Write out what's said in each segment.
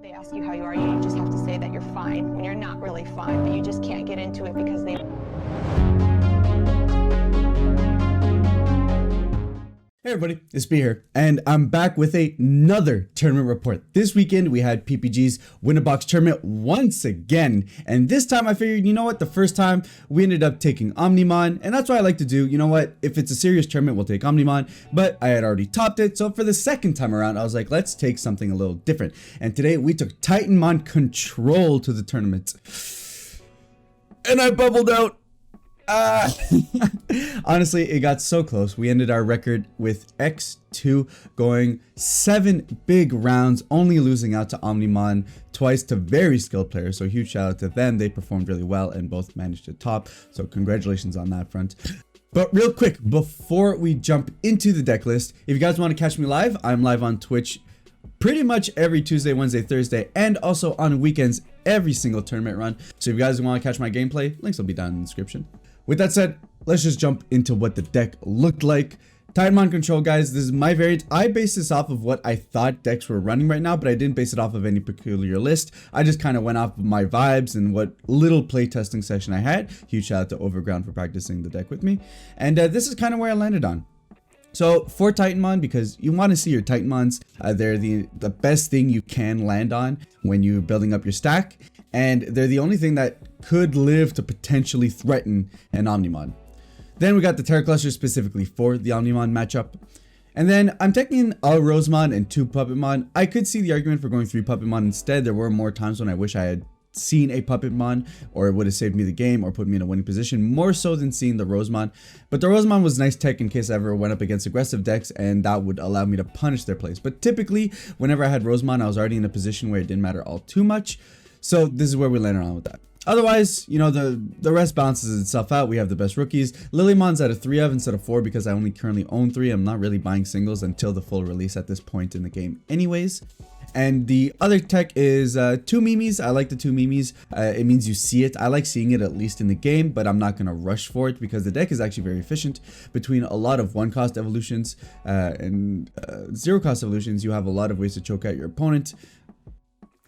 They ask you how you are, you just have to say that you're fine when you're not really fine, but you just can't get into it because they... Hey everybody, it's B here, and I'm back with another tournament report. This weekend we had PPG's Win a Box tournament once again, and this time I figured, you know what, the first time we ended up taking Omnimon, and that's what I like to do. You know what, if it's a serious tournament, we'll take Omnimon, but I had already topped it, so for the second time around, I was like, let's take something a little different. And today we took Titamon Control to the tournament, and I bubbled out. Honestly, it got so close. We ended our record with X2 going 7 big rounds, only losing out to Omnimon twice to very skilled players. So huge shout out to them. They performed really well and both managed to top. So congratulations on that front. But real quick, before we jump into the deck list, if you guys want to catch me live, I'm live on Twitch pretty much every Tuesday, Wednesday, Thursday, and also on weekends every single tournament run. So if you guys want to catch my gameplay, links will be down in the description. With that said, let's just jump into what the deck looked like. Titamon Control, guys, this is my variant. I based this off of what I thought decks were running right now, but I didn't base it off of any peculiar list. I just kind of went off of my vibes and what little playtesting session I had. Huge shout out to Overground for practicing the deck with me. And this is kind of where I landed on. So for Titamon, because you want to see your Titamons, they're the best thing you can land on when you're building up your stack. And they're the only thing that could live to potentially threaten an Omnimon. Then we got the Terra Cluster specifically for the Omnimon matchup. And then I'm taking a Rosemon and 2 Puppetmon. I could see the argument for going 3 Puppetmon instead. There were more times when I wish I had seen a Puppetmon, or it would have saved me the game or put me in a winning position, more so than seeing the Rosemon. But the Rosemon was nice tech in case I ever went up against aggressive decks, and that would allow me to punish their plays. But typically, whenever I had Rosemon, I was already in a position where it didn't matter all too much. So this is where we landed on with that. Otherwise, you know, the rest balances itself out. We have the best rookies. Lilymon's at a 3 of instead of 4 because I only currently own 3. I'm not really buying singles until the full release at this point in the game anyways. And the other tech is 2 Mimis. I like the 2 Mimis. It means you see it. I like seeing it at least in the game, but I'm not going to rush for it because the deck is actually very efficient. Between a lot of 1-cost evolutions and 0-cost evolutions, you have a lot of ways to choke out your opponent.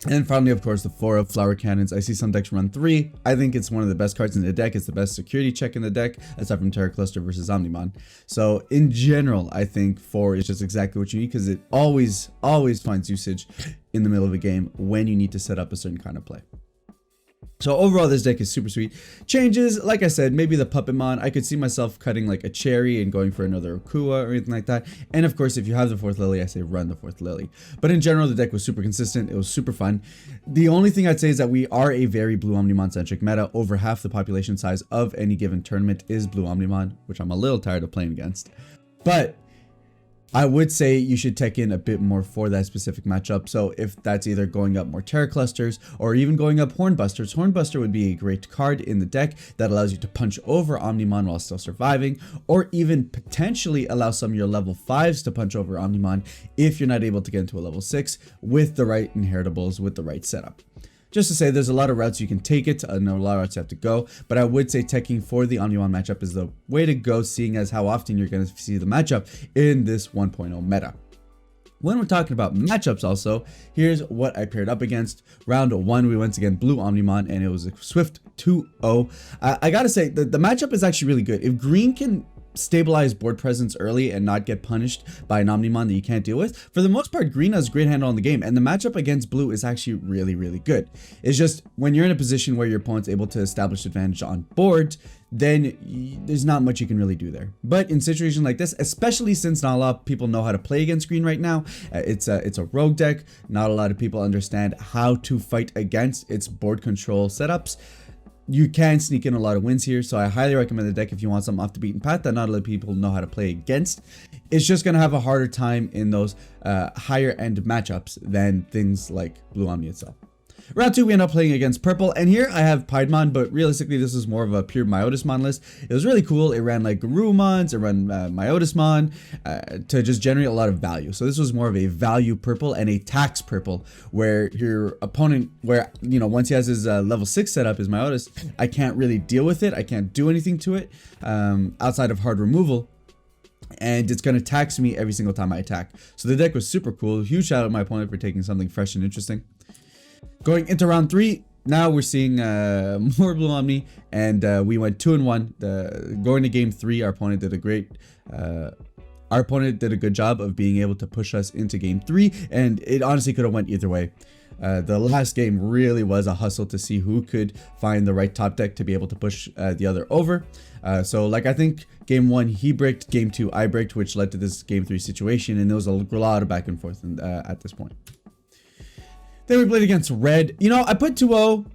And finally, of course, the 4 of Flower Cannons. I see some decks run 3. I think it's one of the best cards in the deck. It's the best security check in the deck, aside from Terra Cluster versus Omnimon. So in general, I think 4 is just exactly what you need because it always finds usage in the middle of a game when you need to set up a certain kind of play. So overall, this deck is super sweet. Changes, like I said, maybe the Puppetmon. I could see myself cutting like a Cherry and going for another Akua or anything like that. And of course, if you have the 4th Lily, I say run the 4th Lily. But in general, the deck was super consistent. It was super fun. The only thing I'd say is that we are a very Blue Omnimon centric meta. Over half the population size of any given tournament is Blue Omnimon, which I'm a little tired of playing against. But I would say you should tech in a bit more for that specific matchup. So if that's either going up more Terra Clusters or even going up Hornbusters, Hornbuster would be a great card in the deck that allows you to punch over Omnimon while still surviving, or even potentially allow some of your level 5s to punch over Omnimon if you're not able to get into a level 6 with the right inheritables, with the right setup. Just to say, there's a lot of routes you can take it, a lot of routes you have to go, but I would say teching for the Omnimon matchup is the way to go, seeing as how often you're going to see the matchup in this 1.0 meta. When we're talking about matchups also, here's what I paired up against. Round 1, we once again Blue Omnimon, and it was a swift 2-0. I gotta say, the matchup is actually really good. If green can stabilize board presence early and not get punished by an Omnimon that you can't deal with, for the most part, green has great handle on the game, and the matchup against blue is actually really good. It's just when you're in a position where your opponent's able to establish advantage on board, then there's not much you can really do there. But in situations like this, especially since not a lot of people know how to play against green right now, it's a rogue deck. Not a lot of people understand how to fight against its board control setups. You can sneak in a lot of wins here, so I highly recommend the deck if you want something off the beaten path that not a lot of people know how to play against. It's just going to have a harder time in those higher end matchups than things like Blue Omni itself. Round 2, we end up playing against purple, and here I have Piedmon, but realistically this is more of a pure Myotismon list. It was really cool. It ran like Garurumons, it ran Myotismon to just generate a lot of value. So this was more of a value purple and a tax purple, where your opponent, where, you know, once he has his level 6 set up, his Myotis, I can't really deal with it. I can't do anything to it outside of hard removal. And it's going to tax me every single time I attack. So the deck was super cool. Huge shout out to my opponent for taking something fresh and interesting. Going into round 3, now we're seeing more Blue Omni, and we went 2-1. Going to game 3, our opponent did a good job of being able to push us into game 3, and it honestly could have went either way. The last game really was a hustle to see who could find the right top deck to be able to push the other over. So like I think game 1 he bricked, game 2 I bricked, which led to this game 3 situation, and there was a lot of back and forth at this point. Then we played against Red. You know, I put 2-0.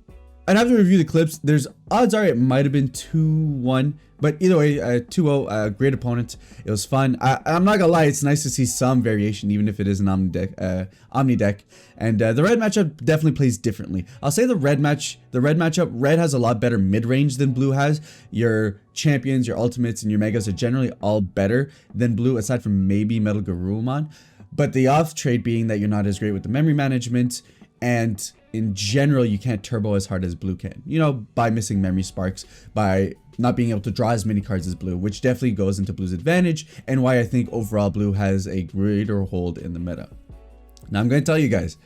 I'd have to review the clips. There's odds are it might have been 2-1, but either way, 2-0, great opponent. It was fun. I'm not gonna lie, it's nice to see some variation, even if it is an Omni deck. And the Red matchup definitely plays differently. I'll say the Red matchup, Red has a lot better mid-range than Blue has. Your champions, your ultimates, and your megas are generally all better than Blue, aside from maybe Metal Garurumon. But the off trade being that you're not as great with the memory management, and in general, you can't turbo as hard as Blue can. You know, by missing memory sparks, by not being able to draw as many cards as Blue, which definitely goes into Blue's advantage, and why I think overall Blue has a greater hold in the meta. Now I'm going to tell you guys,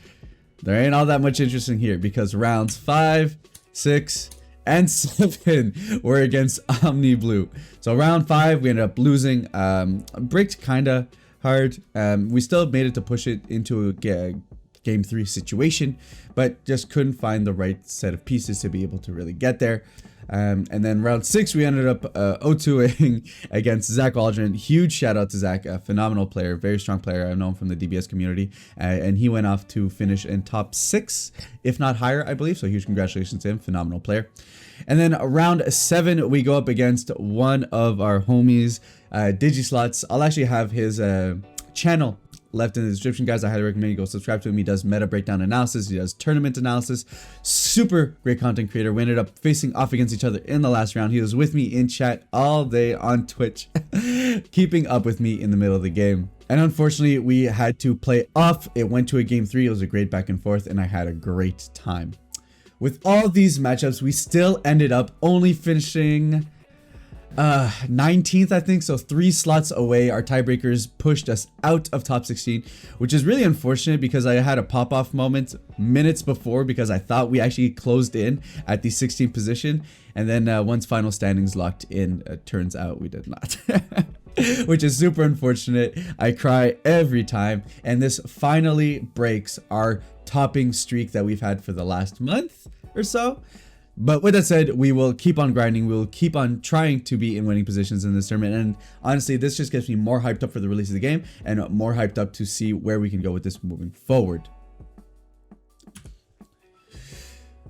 there ain't all that much interesting here, because rounds 5, 6, and 7 were against Omni Blue. So round 5, we ended up losing, bricked kinda hard. We still made it to push it into a game 3 situation, but just couldn't find the right set of pieces to be able to really get there. And then round 6, we ended up 0-2ing against Zach Aldrin. Huge shout out to Zach, a phenomenal player, very strong player. I've known from the DBS community, and he went off to finish in top 6, if not higher, I believe. So huge congratulations to him, phenomenal player. And then round 7, we go up against one of our homies, Digislots. I'll actually have his channel left in the description, guys. I highly recommend you go subscribe to him. He does meta breakdown analysis, he does tournament analysis, super great content creator. We ended up facing off against each other in the last round. He was with me in chat all day on Twitch, keeping up with me in the middle of the game. And unfortunately, we had to play off. It went to a game 3. It was a great back and forth, and I had a great time. With all these matchups, we still ended up only finishing 19th, I think, so 3 slots away. Our tiebreakers pushed us out of top 16, which is really unfortunate because I had a pop-off moment minutes before because I thought we actually closed in at the 16th position, and then once final standings locked in, turns out we did not. Which is super unfortunate. I cry every time, and this finally breaks our topping streak that we've had for the last month or so. But with that said, we will keep on grinding. We will keep on trying to be in winning positions in this tournament. And honestly, this just gets me more hyped up for the release of the game and more hyped up to see where we can go with this moving forward.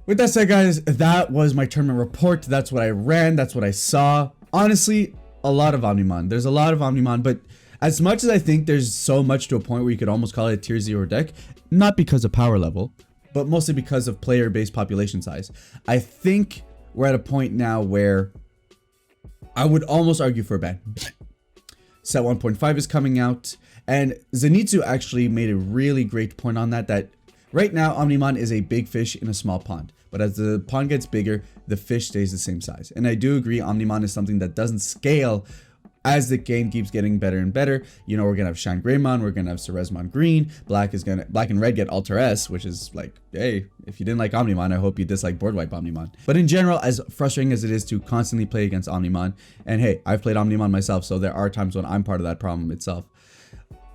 With that said, guys, that was my tournament report. That's what I ran. That's what I saw. Honestly, a lot of Omnimon. There's a lot of Omnimon, but as much as I think there's so much to a point where you could almost call it a tier 0 deck, not because of power level, but mostly because of player-based population size. I think we're at a point now where I would almost argue for a ban. Set 1.5 is coming out, and Zenitsu actually made a really great point on that, that right now Omnimon is a big fish in a small pond. But as the pond gets bigger, the fish stays the same size. And I do agree, Omnimon is something that doesn't scale as the game keeps getting better and better. You know, we're gonna have Shine Greymon, we're gonna have Cerezmon Green, Black and Red get Alter S, which is like, hey, if you didn't like Omnimon, I hope you dislike Board Wipe Omnimon. But in general, as frustrating as it is to constantly play against Omnimon, and hey, I've played Omnimon myself, so there are times when I'm part of that problem itself.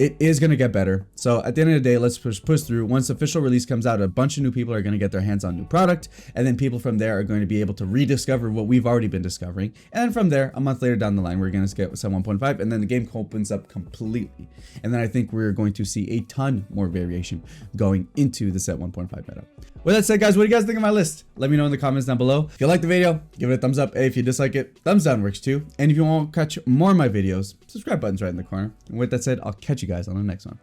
It is going to get better. So at the end of the day, let's push through. Once the official release comes out, a bunch of new people are going to get their hands on new product. And then people from there are going to be able to rediscover what we've already been discovering. And then from there, a month later down the line, we're going to get set 1.5. And then the game opens up completely. And then I think we're going to see a ton more variation going into the set 1.5 meta. With that said, guys, what do you guys think of my list? Let me know in the comments down below. If you like the video, give it a thumbs up. Hey, if you dislike it, thumbs down works too. And if you want to catch more of my videos, subscribe button's right in the corner. And with that said, I'll catch you guys on the next one.